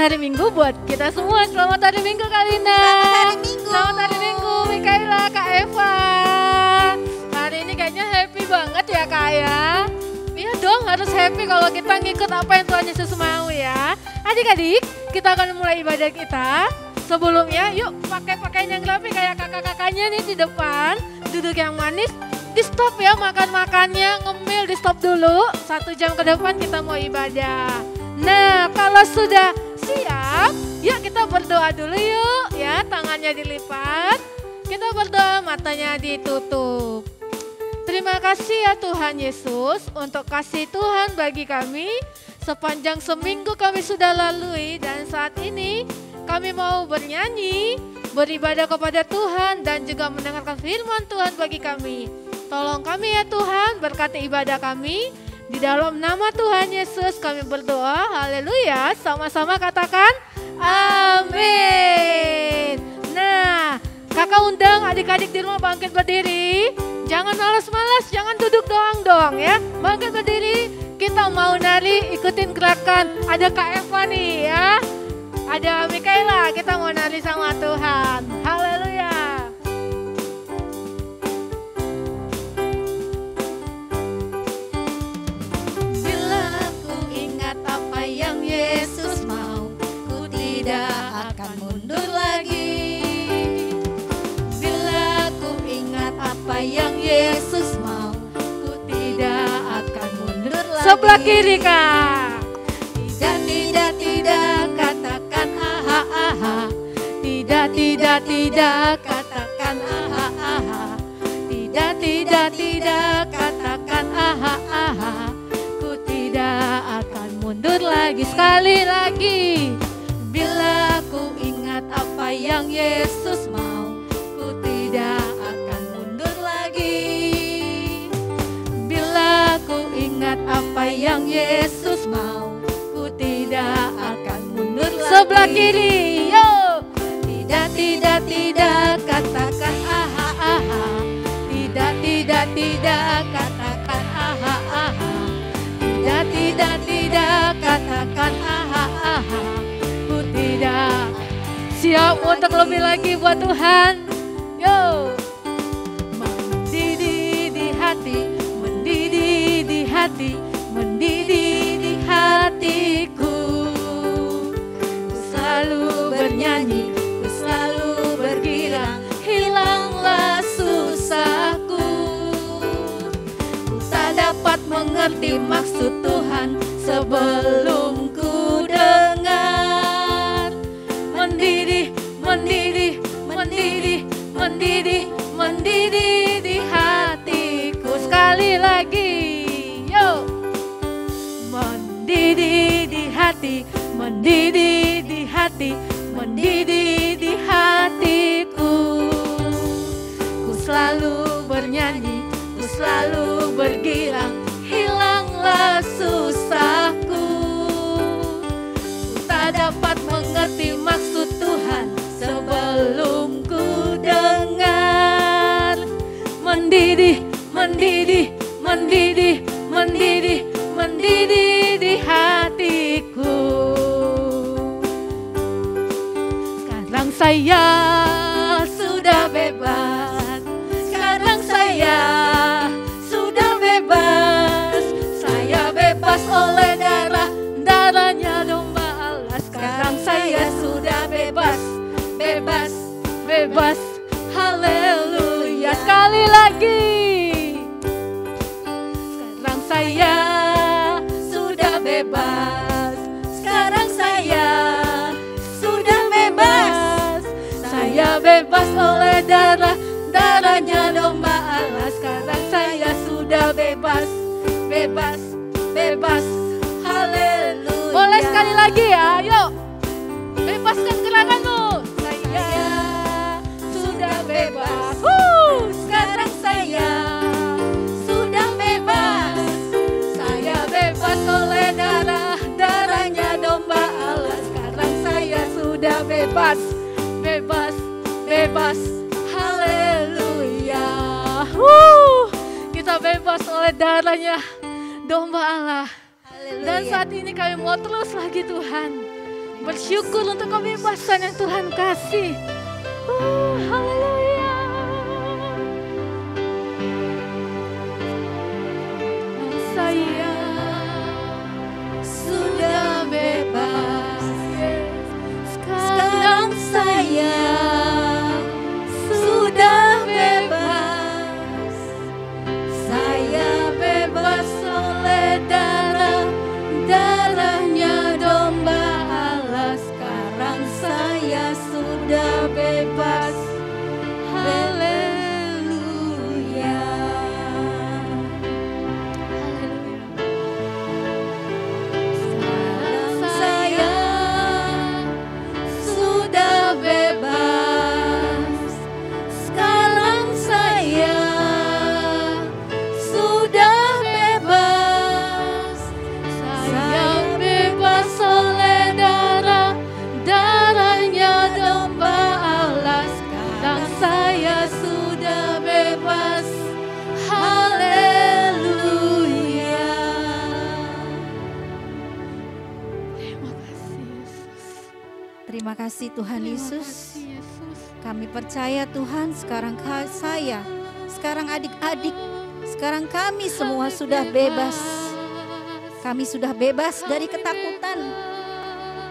hari Minggu buat kita semua. Selamat hari Minggu Kak Lina. Selamat hari Minggu Mikaela, Kak Eva. Hari ini kayaknya happy banget ya Kak ya. Iya dong, harus happy kalau kita ngikut apa yang Tuhan Yesus mau ya. Adik-adik, kita akan mulai ibadah kita. Sebelumnya yuk pakai pakaian yang rapi kayak kakak-kakaknya nih di depan. Duduk yang manis. Di stop ya makan-makannya, ngemil di stop dulu. 1 jam ke depan kita mau ibadah. Nah kalau sudah siap, yuk kita berdoa dulu yuk ya. Tangannya dilipat, kita berdoa matanya ditutup. Terima kasih ya Tuhan Yesus untuk kasih Tuhan bagi kami. Sepanjang seminggu kami sudah lalui dan saat ini kami mau bernyanyi, beribadah kepada Tuhan dan juga mendengarkan firman Tuhan bagi kami. Tolong kami ya Tuhan, berkati ibadah kami. Di dalam nama Tuhan Yesus kami berdoa, haleluya. Sama-sama katakan, amin. Nah, kakak undang adik-adik di rumah bangkit berdiri. Jangan malas-malas, jangan duduk doang dong ya. Bangkit berdiri, kita mau nari, ikutin gerakan. Ada Kak Eva nih ya. Ada Mikaela, kita mau nari sama Tuhan. Haleluya. Yesus mau, ku tidak akan mundur lagi. Bila ku ingat apa yang Yesus mau, ku tidak akan mundur lagi. Sebelah kiri Kak. Tidak, tidak, tidak, katakan aha, aha. Tidak, tidak, tidak, katakan aha, aha. Tidak, tidak, tidak, katakan aha, aha. Ku tidak akan mundur lagi. Sekali lagi. Bila ku ingat apa yang Yesus mau, ku tidak akan mundur lagi. Bila ku ingat apa yang Yesus mau, ku tidak akan mundur lagi. Sebelah kiri, yo. Tidak, tidak, tidak, katakan aha, aha. Tidak, tidak, tidak, katakan aha, aha. Tidak, tidak, tidak, katakan aha, aha. Ku tidak. Siap untuk lebih lagi buat Tuhan. Yo. Mendidih di hati, mendidih di hati, mendidih di hatiku. Ku selalu bernyanyi, ku selalu bergirang, hilanglah susahku. Ku tak dapat mengerti maksud Tuhan sebelum ku dengar. Mendidih, mendidih, mendidih, mendidih, mendidih di hatiku. Sekali lagi, yo. Mendidih di hati, mendidih di hati, mendidih di hatiku. Ku selalu bernyanyi, ku selalu bergirang, hilanglah susahku. Ku tak dapat mengerti maksud Tuhan sebelum ku dengar. Mendidih, mendidih, mendidih, mendidih, mendidih di hatiku. Sekarang saya sudah bebas. Sekarang saya sudah bebas. Saya bebas oleh darahnya domba Allah. Sekarang saya sudah bebas, bebas, bebas. Haleluya. Sekali lagi. Sekarang saya sudah bebas. Sekarang saya sudah bebas. Saya bebas oleh darahnya domba Allah. Sekarang saya sudah bebas, bebas, bebas. Haleluya. Boleh sekali lagi ya, yuk. Bebaskan gerakanmu. Saya sudah bebas. Sekarang saya sudah bebas. Saya bebas oleh darahnya domba Allah. Sekarang saya sudah bebas, bebas, bebas. Haleluya. Kita bebas oleh darahnya domba Allah. Haleluya. Dan saat ini kami mau terus lagi Tuhan Bersyukur untuk kebebasan yang Tuhan kasih. Haleluya. Saya sudah bebas. Sekarang saya sudah bebas. Saya bebas oleh darahnya domba Allah. Sekarang saya sudah bebas. Haleluya. Sekarang saya sudah bebas. Sekarang saya sudah bebas. Saya bebas oleh darahnya domba Allah. Sekarang saya sudah bebas. Haleluya. Terima kasih Yesus. Terima kasih Tuhan Terima Yesus. kasih Yesus. Kami percaya Tuhan, sekarang saya, sekarang adik-adik, sekarang kami semua sudah bebas. Kami sudah bebas dari ketakutan.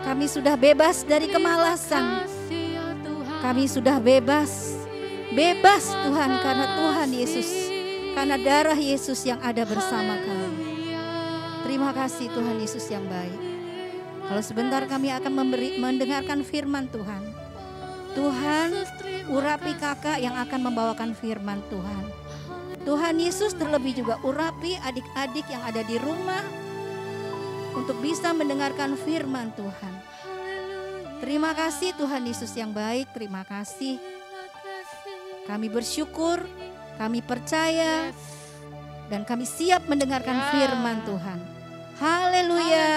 Kami sudah bebas dari kemalasan. Kami sudah bebas. Bebas Tuhan karena Tuhan Yesus. Karena darah Yesus yang ada bersama kami. Terima kasih Tuhan Yesus yang baik. Kalau sebentar kami akan mendengarkan firman Tuhan. Tuhan, urapi kakak yang akan membawakan firman Tuhan. Tuhan Yesus terlebih juga urapi adik-adik yang ada di rumah untuk bisa mendengarkan firman Tuhan. Terima kasih Tuhan Yesus yang baik, terima kasih. Kami bersyukur, kami percaya, dan kami siap mendengarkan firman Tuhan. Haleluya.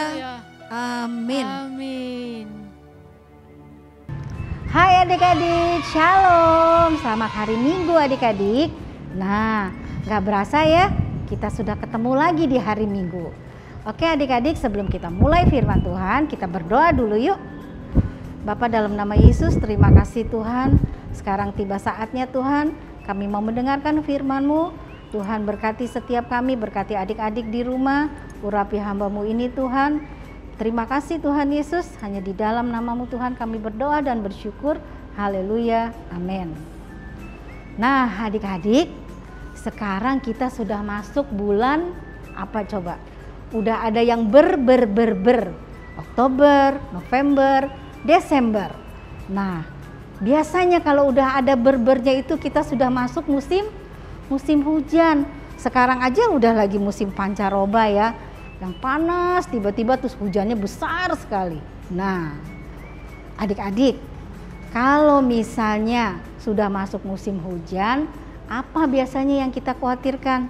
Amin. Amin. Hai adik-adik, shalom. Selamat hari Minggu adik-adik. Nah, gak berasa ya, kita sudah ketemu lagi di hari Minggu. Oke adik-adik, sebelum kita mulai firman Tuhan, kita berdoa dulu yuk. Bapa dalam nama Yesus, terima kasih Tuhan. Sekarang tiba saatnya Tuhan, kami mau mendengarkan firman-Mu. Tuhan berkati setiap kami, berkati adik-adik di rumah, urapi hamba-Mu ini Tuhan. Terima kasih Tuhan Yesus, hanya di dalam nama-Mu Tuhan kami berdoa dan bersyukur. Haleluya, amin. Nah adik-adik, sekarang kita sudah masuk bulan apa coba? Udah ada yang ber. Oktober, November, Desember. Nah biasanya kalau udah ada berbernya itu kita sudah masuk musim hujan. Sekarang aja udah lagi musim pancaroba ya. Yang panas, tiba-tiba terus hujannya besar sekali. Nah, adik-adik, kalau misalnya sudah masuk musim hujan, apa biasanya yang kita khawatirkan?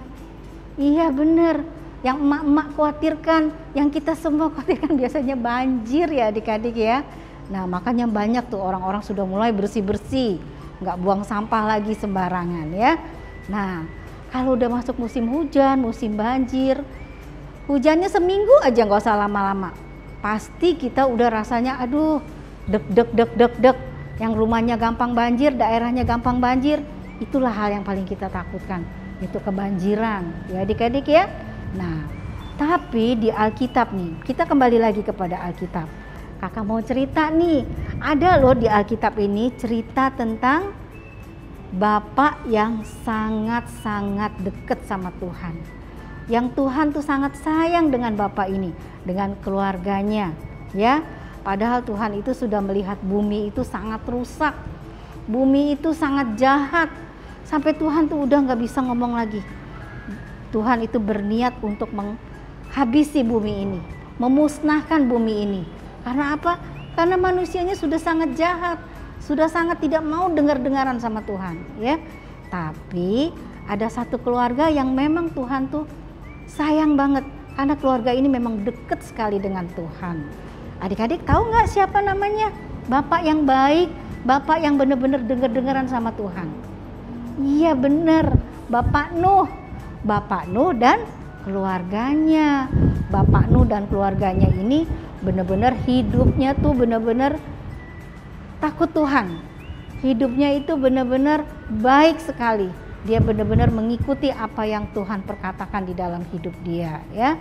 Iya benar, yang emak-emak khawatirkan, yang kita semua khawatirkan biasanya banjir ya adik-adik ya. Nah, makanya banyak tuh orang-orang sudah mulai bersih-bersih, nggak buang sampah lagi sembarangan ya. Nah, kalau udah masuk musim hujan, musim banjir, hujannya seminggu aja nggak usah lama-lama, pasti kita udah rasanya aduh deg. Yang rumahnya gampang banjir, daerahnya gampang banjir, itulah hal yang paling kita takutkan, itu kebanjiran ya adik-adik ya. Nah tapi di Alkitab nih, kita kembali lagi kepada Alkitab. Kakak mau cerita nih, ada loh di Alkitab ini cerita tentang Bapak yang sangat-sangat dekat sama Tuhan. Yang Tuhan tuh sangat sayang dengan Bapak ini, dengan keluarganya ya. Padahal Tuhan itu sudah melihat bumi itu sangat rusak, bumi itu sangat jahat, sampai Tuhan tuh udah gak bisa ngomong lagi. Tuhan itu berniat untuk menghabisi bumi ini, memusnahkan bumi ini. Karena apa? Karena manusianya sudah sangat jahat, sudah sangat tidak mau dengar-dengaran sama Tuhan ya. Tapi ada satu keluarga yang memang Tuhan tuh sayang banget, karena keluarga ini memang dekat sekali dengan Tuhan. Adik-adik tahu nggak siapa namanya? Bapak yang baik, bapak yang benar-benar dengar-dengaran sama Tuhan. Iya benar, Bapak Nuh. Bapak Nuh dan keluarganya. Bapak Nuh dan keluarganya ini benar-benar hidupnya tuh benar-benar takut Tuhan. Hidupnya itu benar-benar baik sekali. Dia benar-benar mengikuti apa yang Tuhan perkatakan di dalam hidup dia, ya.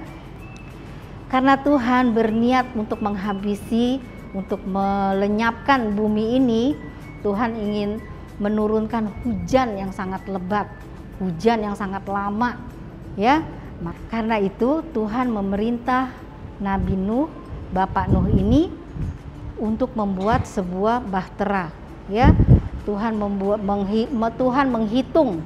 Karena Tuhan berniat untuk menghabisi, untuk melenyapkan bumi ini, Tuhan ingin menurunkan hujan yang sangat lebat, hujan yang sangat lama, ya. Karena itu Tuhan memerintah Nabi Nuh, Bapak Nuh ini untuk membuat sebuah bahtera, ya. Tuhan menghitung,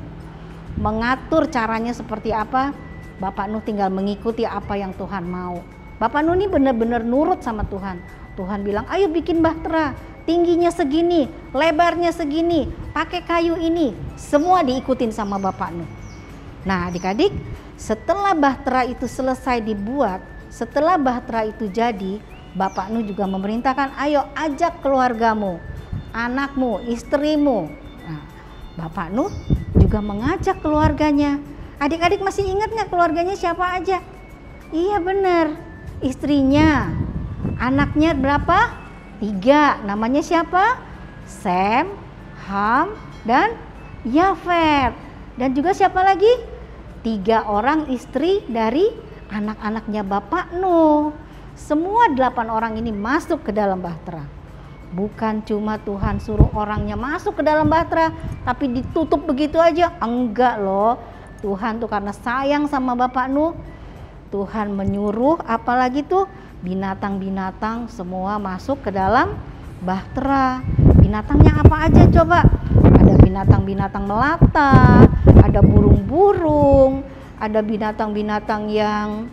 mengatur caranya seperti apa. Bapak Nuh tinggal mengikuti apa yang Tuhan mau. Bapak Nuh ini benar-benar nurut sama Tuhan. Tuhan bilang, ayo bikin bahtera, tingginya segini, lebarnya segini, pakai kayu ini. Semua diikutin sama Bapak Nuh. Nah adik-adik, setelah bahtera itu selesai dibuat, setelah bahtera itu jadi, Bapak Nuh juga memerintahkan, ayo ajak keluargamu, anakmu, istrimu. Nah, Bapak Nuh juga mengajak keluarganya. Adik-adik masih ingat nggak keluarganya siapa aja? Iya benar, istrinya, anaknya berapa? 3. Namanya siapa? Sem, Ham, dan Yafet. Dan juga siapa lagi? 3 orang istri dari anak-anaknya Bapak Nuh. Semua 8 orang ini masuk ke dalam bahtera. Bukan cuma Tuhan suruh orangnya masuk ke dalam bahtera, tapi ditutup begitu aja. Enggak loh. Tuhan tuh karena sayang sama Bapak Nuh, Tuhan menyuruh apalagi tuh binatang-binatang semua masuk ke dalam bahtera. Binatangnya apa aja coba? Ada binatang-binatang melata, ada burung-burung, ada binatang-binatang yang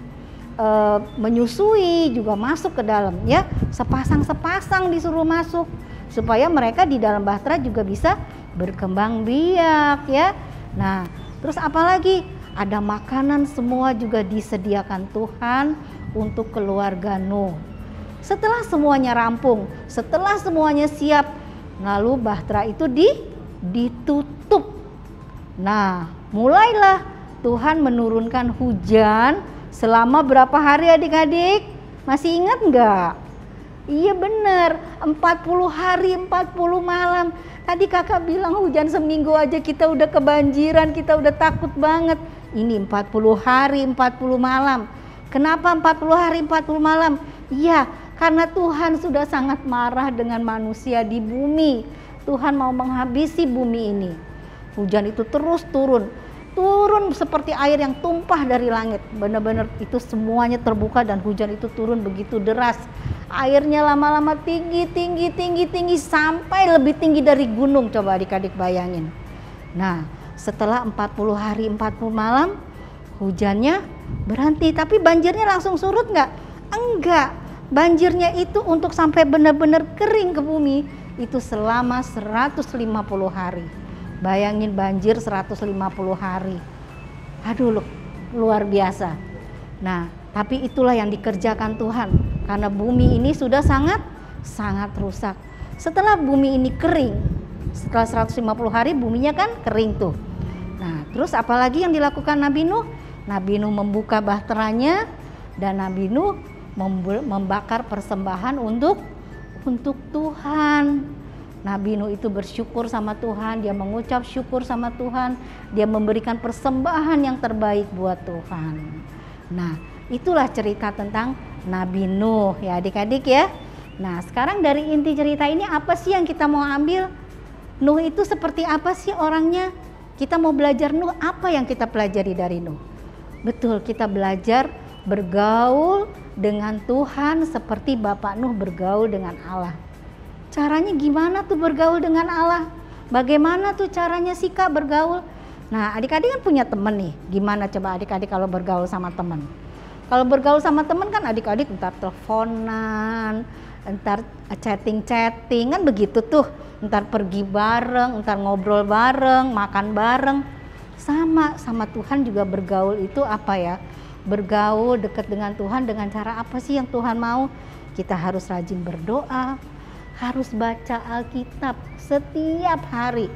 menyusui juga masuk ke dalam, ya. Sepasang-sepasang disuruh masuk supaya mereka di dalam bahtera juga bisa berkembang biak, ya. Nah, terus apalagi? Ada makanan semua juga disediakan Tuhan untuk keluarga Nuh. Setelah semuanya rampung, setelah semuanya siap, lalu bahtera itu ditutup. Nah, mulailah Tuhan menurunkan hujan selama berapa hari adik-adik? Masih ingat enggak? Iya benar, 40 hari 40 malam. Tadi kakak bilang hujan seminggu aja kita udah kebanjiran, kita udah takut banget. Ini 40 hari 40 malam. Kenapa 40 hari 40 malam? Iya, karena Tuhan sudah sangat marah dengan manusia di bumi. Tuhan mau menghabisi bumi ini. Hujan itu terus turun seperti air yang tumpah dari langit. Benar-benar itu semuanya terbuka dan hujan itu turun begitu deras. Airnya lama-lama tinggi sampai lebih tinggi dari gunung. Coba adik-adik bayangin. Nah, setelah 40 hari 40 malam hujannya berhenti, tapi banjirnya langsung surut nggak? Enggak. Banjirnya itu untuk sampai benar-benar kering ke bumi itu selama 150 hari. Bayangin banjir 150 hari. Aduh, luar biasa. Nah, tapi itulah yang dikerjakan Tuhan karena bumi ini sudah sangat rusak. Setelah bumi ini kering, setelah 150 hari buminya kan kering tuh. Nah, terus apalagi yang dilakukan Nabi Nuh? Nabi Nuh membuka bahteranya dan Nabi Nuh membakar persembahan untuk Tuhan. Nabi Nuh itu bersyukur sama Tuhan, dia mengucap syukur sama Tuhan, dia memberikan persembahan yang terbaik buat Tuhan. Nah, itulah cerita tentang Nabi Nuh ya adik-adik ya. Nah, sekarang dari inti cerita ini apa sih yang kita mau ambil? Nuh itu seperti apa sih orangnya? Kita mau belajar Nuh, apa yang kita pelajari dari Nuh? Betul, kita belajar bergaul dengan Tuhan seperti Bapak Nuh bergaul dengan Allah. Caranya gimana tuh bergaul dengan Allah? Bagaimana tuh caranya sikap bergaul? Nah, adik-adik kan punya teman nih. Gimana coba adik-adik kalau bergaul sama teman? Kalau bergaul sama teman kan adik-adik entar teleponan, entar chatting kan begitu tuh. Entar pergi bareng, entar ngobrol bareng, makan bareng. Sama Tuhan juga bergaul itu apa ya? Bergaul dekat dengan Tuhan dengan cara apa sih yang Tuhan mau? Kita harus rajin berdoa, harus baca Alkitab setiap hari.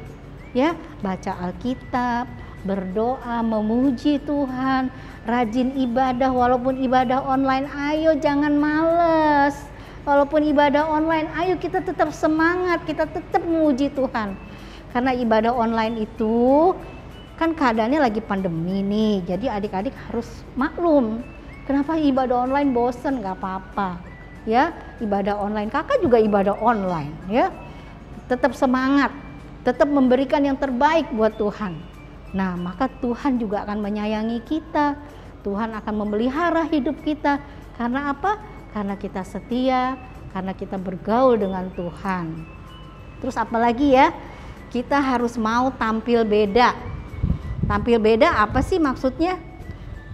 Ya, baca Alkitab, berdoa, memuji Tuhan, rajin ibadah walaupun ibadah online. Ayo jangan males. walaupun ibadah online, ayo kita tetap semangat, kita tetap memuji Tuhan. Karena ibadah online itu kan keadaannya lagi pandemi nih, jadi adik-adik harus maklum. Kenapa ibadah online bosen? Gak apa-apa ya, ibadah online, kakak juga ibadah online ya. Tetap semangat, tetap memberikan yang terbaik buat Tuhan. Nah, maka Tuhan juga akan menyayangi kita, Tuhan akan memelihara hidup kita. Karena apa? Karena kita setia, karena kita bergaul dengan Tuhan. Terus apalagi ya? Kita harus mau tampil beda. Tampil beda apa sih maksudnya?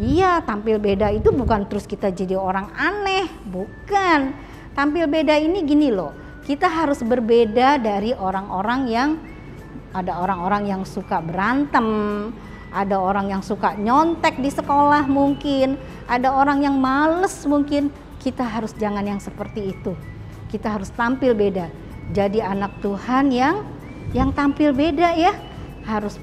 Iya, tampil beda itu bukan terus kita jadi orang aneh, bukan. Tampil beda ini gini loh, kita harus berbeda dari orang-orang yang, ada orang-orang yang suka berantem, ada orang yang suka nyontek di sekolah mungkin, ada orang yang males mungkin. Kita harus jangan yang seperti itu. Kita harus tampil beda. Jadi anak Tuhan yang tampil beda ya. Harus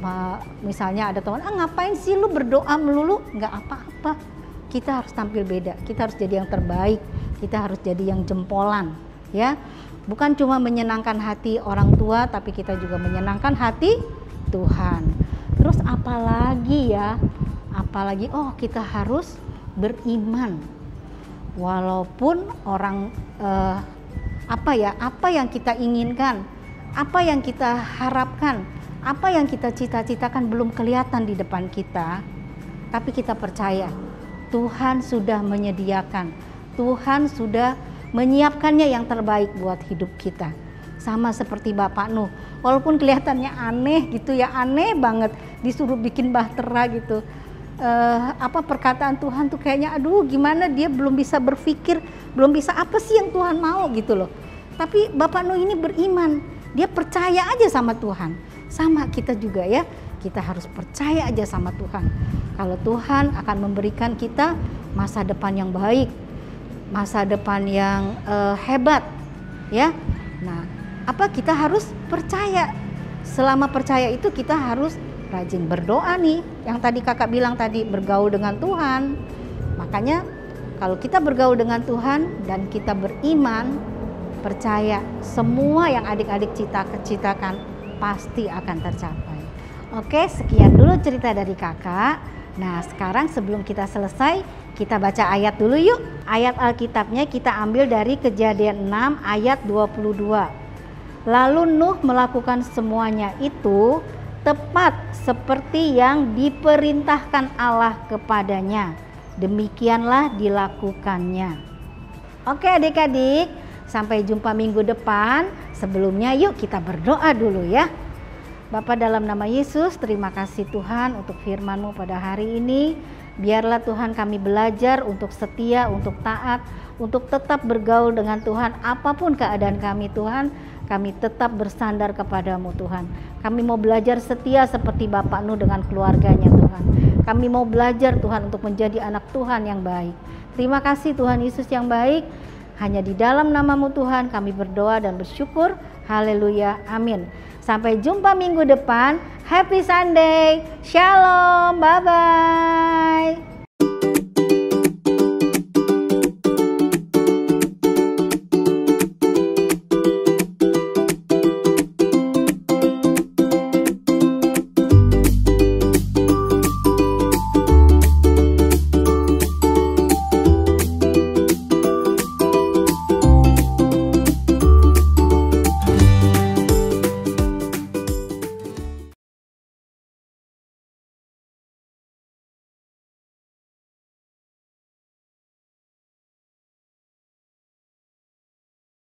misalnya ada teman, ngapain sih lu berdoa melulu? Nggak apa-apa. Kita harus tampil beda. Kita harus jadi yang terbaik. Kita harus jadi yang jempolan ya. Bukan cuma menyenangkan hati orang tua, tapi kita juga menyenangkan hati Tuhan. Terus apalagi ya? Apalagi kita harus beriman. Walaupun orang apa yang kita inginkan, apa yang kita harapkan, apa yang kita cita-citakan belum kelihatan di depan kita, tapi kita percaya Tuhan sudah menyediakan, Tuhan sudah menyiapkannya yang terbaik buat hidup kita. Sama seperti Bapak Nuh, walaupun kelihatannya aneh gitu ya, aneh banget disuruh bikin bahtera gitu. Perkataan Tuhan tuh kayaknya aduh gimana, dia belum bisa berpikir, belum bisa apa sih yang Tuhan mau gitu loh. Tapi Bapak Nuh ini beriman, dia percaya aja sama Tuhan. Sama kita juga ya, kita harus percaya aja sama Tuhan. Kalau Tuhan akan memberikan kita masa depan yang baik, masa depan yang hebat ya. Nah, kita harus percaya. Selama percaya itu kita harus rajin berdoa nih, yang tadi kakak bilang tadi, bergaul dengan Tuhan. Makanya kalau kita bergaul dengan Tuhan dan kita beriman, percaya semua yang adik-adik cita-citakan pasti akan tercapai. Oke, sekian dulu cerita dari kakak. Nah, sekarang sebelum kita selesai, kita baca ayat dulu yuk. Ayat Alkitabnya kita ambil dari Kejadian 6 ayat 22. Lalu Nuh melakukan semuanya itu tepat seperti yang diperintahkan Allah kepadanya. Demikianlah dilakukannya. Oke adik-adik, sampai jumpa minggu depan. Sebelumnya yuk kita berdoa dulu ya. Bapa, dalam nama Yesus, terima kasih Tuhan untuk firman-Mu pada hari ini. Biarlah Tuhan kami belajar untuk setia, untuk taat, untuk tetap bergaul dengan Tuhan. Apapun keadaan kami Tuhan, kami tetap bersandar kepadamu Tuhan. Kami mau belajar setia seperti Bapak Nuh dengan keluarganya Tuhan. Kami mau belajar Tuhan untuk menjadi anak Tuhan yang baik. Terima kasih Tuhan Yesus yang baik. Hanya di dalam nama-Mu Tuhan kami berdoa dan bersyukur. Haleluya, amin. Sampai jumpa minggu depan. Happy Sunday. Shalom, bye-bye.